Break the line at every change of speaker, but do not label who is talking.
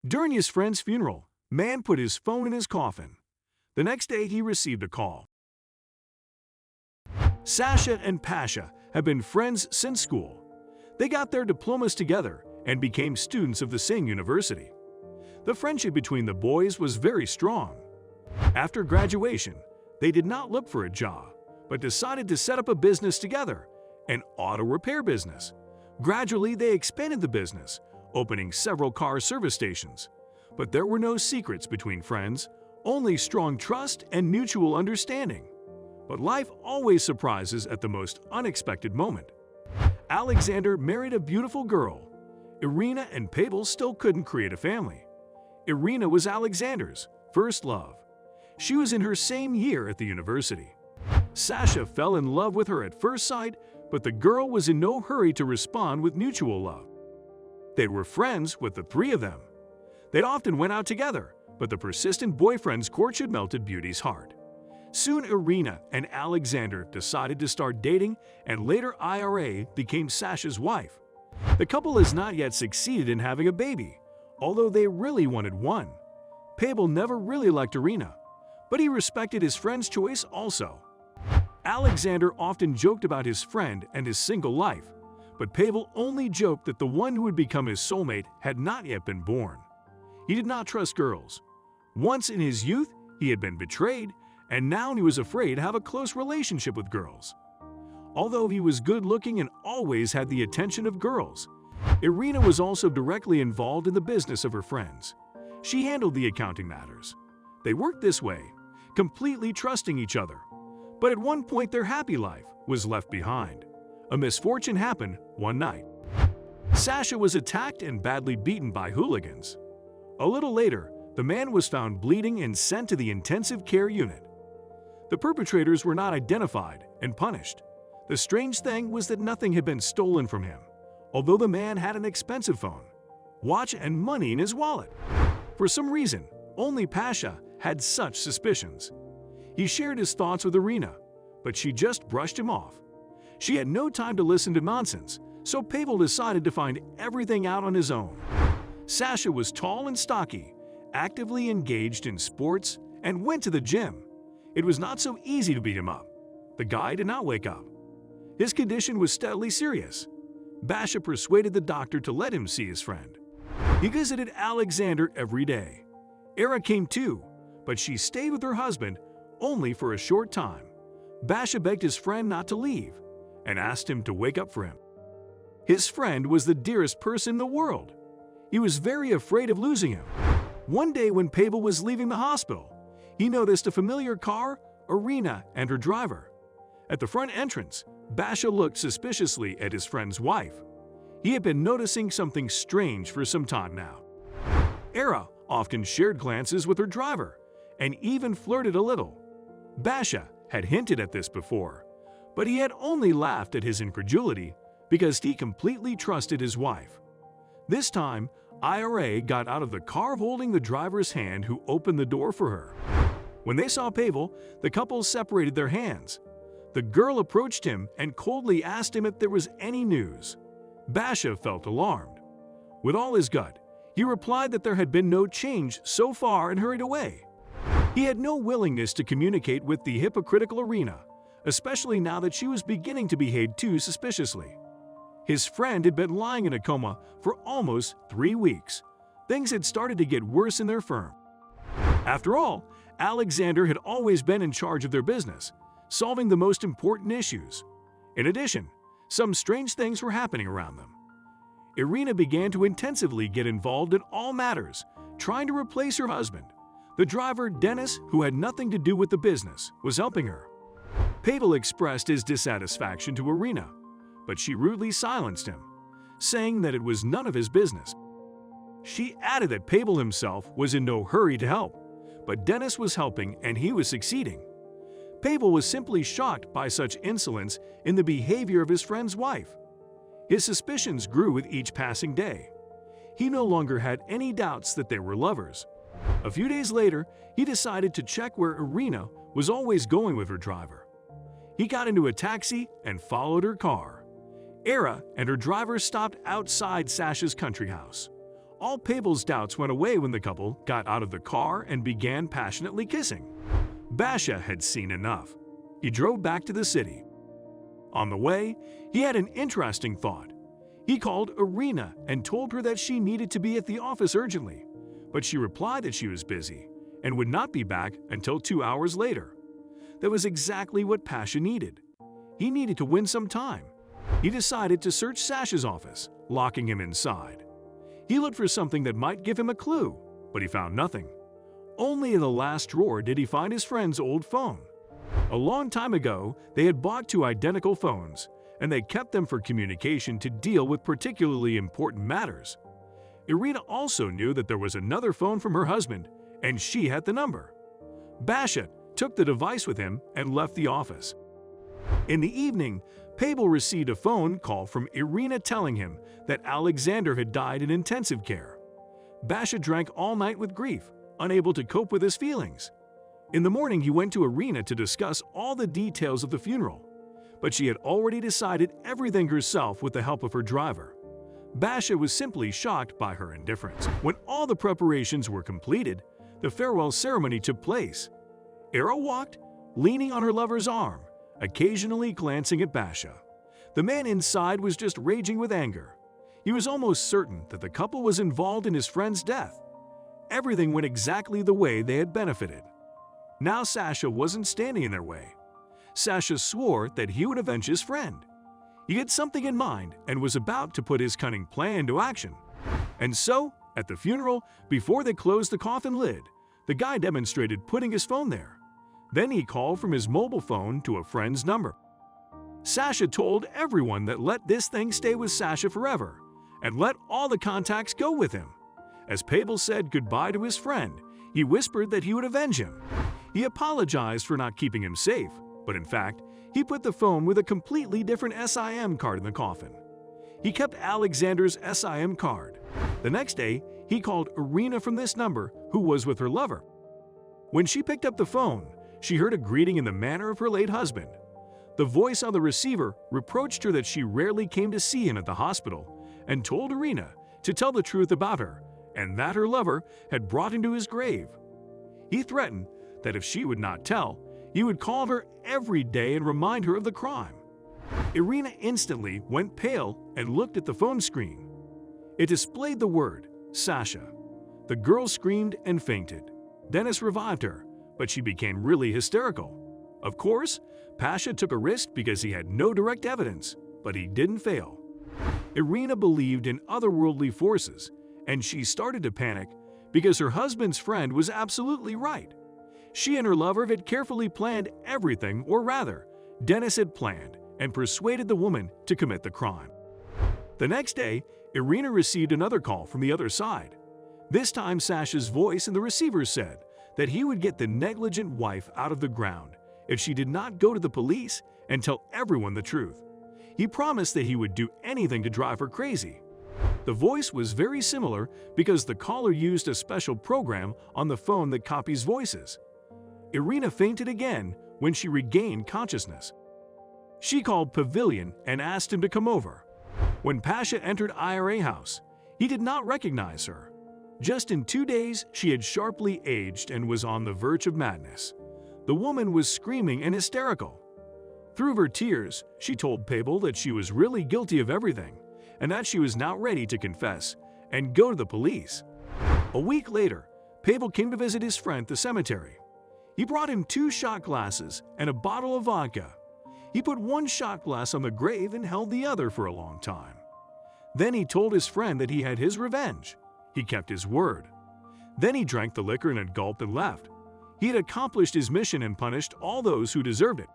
During his friend's funeral, man put his phone in his coffin. The next day he received a call. Sasha and Pasha have been friends since school. They got their diplomas together and became students of the same university. The friendship between the boys was very strong. After graduation, they did not look for a job, but decided to set up a business together, an auto repair business. Gradually, they expanded the business, opening several car service stations. But there were no secrets between friends, only strong trust and mutual understanding. But life always surprises at the most unexpected moment. Alexander married a beautiful girl. Irina and Pavel still couldn't create a family. Irina was Alexander's first love. She was in her same year at the university. Sasha fell in love with her at first sight, but the girl was in no hurry to respond with mutual love. They were friends with the three of them. They often went out together, but the persistent boyfriend's courtship melted Beauty's heart. Soon Irina and Alexander decided to start dating, and later Ira became Sasha's wife. The couple has not yet succeeded in having a baby, although they really wanted one. Pavel never really liked Irina, but he respected his friend's choice also. Alexander often joked about his friend and his single life, but Pavel only joked that the one who would become his soulmate had not yet been born. He did not trust girls. Once in his youth, he had been betrayed, and now he was afraid to have a close relationship with girls. Although he was good-looking and always had the attention of girls, Irina was also directly involved in the business of her friends. She handled the accounting matters. They worked this way, completely trusting each other. But at one point their happy life was left behind. A misfortune happened one night. Sasha was attacked and badly beaten by hooligans. A little later, the man was found bleeding and sent to the intensive care unit. The perpetrators were not identified and punished. The strange thing was that nothing had been stolen from him, although the man had an expensive phone, watch, and money in his wallet. For some reason, only Pasha had such suspicions. He shared his thoughts with Irina, but she just brushed him off. She had no time to listen to nonsense, so Pavel decided to find everything out on his own. Sasha was tall and stocky, actively engaged in sports, and went to the gym. It was not so easy to beat him up. The guy did not wake up. His condition was steadily serious. Pasha persuaded the doctor to let him see his friend. He visited Alexander every day. Era came too, but she stayed with her husband only for a short time. Pasha begged his friend not to leave and asked him to wake up for him. His friend was the dearest person in the world. He was very afraid of losing him. One day when Pavel was leaving the hospital, he noticed a familiar car, Irina, and her driver. At the front entrance, Pasha looked suspiciously at his friend's wife. He had been noticing something strange for some time now. Era often shared glances with her driver and even flirted a little. Pasha had hinted at this before, but he had only laughed at his incredulity because he completely trusted his wife. This time, Ira got out of the car holding the driver's hand, who opened the door for her. When they saw Pavel, the couple separated their hands. The girl approached him and coldly asked him if there was any news. Pasha felt alarmed. With all his gut, he replied that there had been no change so far and hurried away. He had no willingness to communicate with the hypocritical Irina, especially now that she was beginning to behave too suspiciously. His friend had been lying in a coma for almost 3 weeks. Things had started to get worse in their firm. After all, Alexander had always been in charge of their business, solving the most important issues. In addition, some strange things were happening around them. Irina began to intensively get involved in all matters, trying to replace her husband. The driver, Dennis, who had nothing to do with the business, was helping her. Pavel expressed his dissatisfaction to Irina, but she rudely silenced him, saying that it was none of his business. She added that Pavel himself was in no hurry to help, but Dennis was helping and he was succeeding. Pavel was simply shocked by such insolence in the behavior of his friend's wife. His suspicions grew with each passing day. He no longer had any doubts that they were lovers. A few days later, he decided to check where Irina was always going with her driver. He got into a taxi and followed her car. Era and her driver stopped outside Sasha's country house. All Pable's doubts went away when the couple got out of the car and began passionately kissing. Pasha had seen enough. He drove back to the city. On the way, he had an interesting thought. He called Irina and told her that she needed to be at the office urgently, but she replied that she was busy and would not be back until 2 hours later. That was exactly what Pasha needed. He needed to win some time. He decided to search Sasha's office, locking him inside. He looked for something that might give him a clue, but he found nothing. Only in the last drawer did he find his friend's old phone. A long time ago, they had bought 2 identical phones, and they kept them for communication to deal with particularly important matters. Irina also knew that there was another phone from her husband, and she had the number. Pasha took the device with him and left the office. In the evening, Pable received a phone call from Irina telling him that Alexander had died in intensive care. Pasha drank all night with grief, unable to cope with his feelings. In the morning, he went to Irina to discuss all the details of the funeral, but she had already decided everything herself with the help of her driver. Pasha was simply shocked by her indifference. When all the preparations were completed, the farewell ceremony took place. Ira walked, leaning on her lover's arm, occasionally glancing at Pasha. The man inside was just raging with anger. He was almost certain that the couple was involved in his friend's death. Everything went exactly the way they had benefited. Now Sasha wasn't standing in their way. Sasha swore that he would avenge his friend. He had something in mind and was about to put his cunning plan into action. And so, at the funeral, before they closed the coffin lid, the guy demonstrated putting his phone there. Then he called from his mobile phone to a friend's number. Sasha told everyone that let this thing stay with Sasha forever and let all the contacts go with him. As Pable said goodbye to his friend, he whispered that he would avenge him. He apologized for not keeping him safe, but in fact, he put the phone with a completely different SIM card in the coffin. He kept Alexander's SIM card. The next day, he called Irina from this number, who was with her lover. When she picked up the phone, she heard a greeting in the manner of her late husband. The voice on the receiver reproached her that she rarely came to see him at the hospital and told Irina to tell the truth about her and that her lover had brought him to his grave. He threatened that if she would not tell, he would call her every day and remind her of the crime. Irina instantly went pale and looked at the phone screen. It displayed the word, Sasha. The girl screamed and fainted. Dennis revived her, but she became really hysterical. Of course, Pasha took a risk because he had no direct evidence, but he didn't fail. Irina believed in otherworldly forces, and she started to panic because her husband's friend was absolutely right. She and her lover had carefully planned everything, or rather, Dennis had planned and persuaded the woman to commit the crime. The next day, Irina received another call from the other side. This time, Sasha's voice in the receiver said that he would get the negligent wife out of the ground if she did not go to the police and tell everyone the truth. He promised that he would do anything to drive her crazy. The voice was very similar because the caller used a special program on the phone that copies voices. Irina fainted again when she regained consciousness. She called Pavilion and asked him to come over. When Pasha entered IRA house, he did not recognize her. Just in 2 days, she had sharply aged and was on the verge of madness. The woman was screaming and hysterical. Through her tears, she told Pable that she was really guilty of everything and that she was now ready to confess and go to the police. A week later, Pable came to visit his friend at the cemetery. He brought him 2 shot glasses and a bottle of vodka. He put one shot glass on the grave and held the other for a long time. Then he told his friend that he had his revenge. He kept his word. Then he drank the liquor in a gulp and left. He had accomplished his mission and punished all those who deserved it.